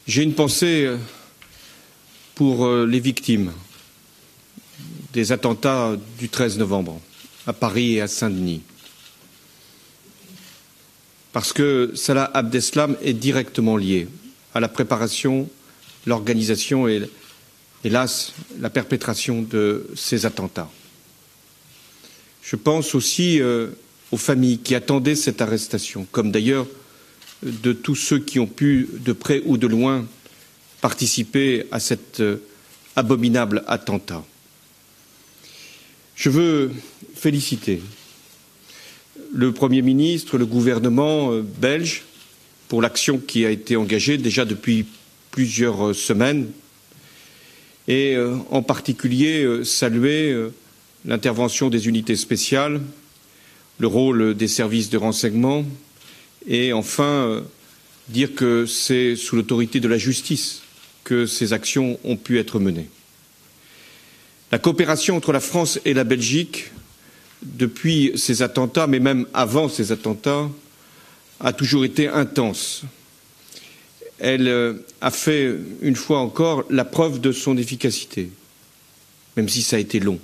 J'ai une pensée pour les victimes des attentats du 13 novembre à Paris et à Saint-Denis. Parce que Salah Abdeslam est directement lié à la préparation, l'organisation et, hélas, la perpétration de ces attentats. Je pense aussi aux familles qui attendaient cette arrestation, comme d'ailleurs de tous ceux qui ont pu, de près ou de loin, participer à cet abominable attentat. Je veux féliciter le Premier ministre, le gouvernement belge pour l'action qui a été engagée déjà depuis plusieurs semaines et en particulier saluer l'intervention des unités spéciales, le rôle des services de renseignement et enfin dire que c'est sous l'autorité de la justice que ces actions ont pu être menées. La coopération entre la France et la Belgique, depuis ces attentats, mais même avant ces attentats, a toujours été intense. Elle a fait, une fois encore, la preuve de son efficacité, même si ça a été long.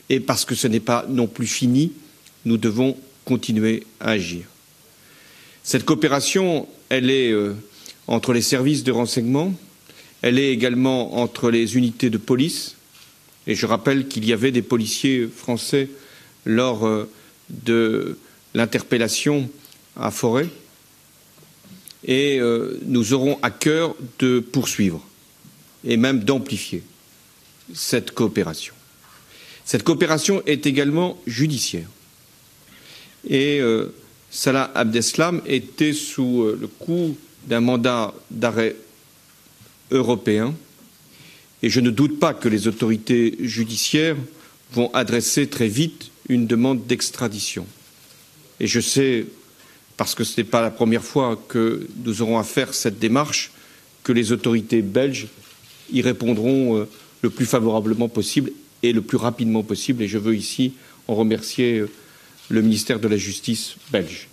Et parce que ce n'est pas non plus fini, nous devons continuer à agir. Cette coopération, elle est entre les services de renseignement, elle est également entre les unités de police, et je rappelle qu'il y avait des policiers français lors de l'interpellation à Forêt, et nous aurons à cœur de poursuivre et même d'amplifier cette coopération. Cette coopération est également judiciaire. Et Salah Abdeslam était sous le coup d'un mandat d'arrêt européen et je ne doute pas que les autorités judiciaires vont adresser très vite une demande d'extradition. Et je sais, parce que ce n'est pas la première fois que nous aurons à faire cette démarche, que les autorités belges y répondront le plus favorablement possible et le plus rapidement possible. Et je veux ici en remercier le ministère de la Justice belge.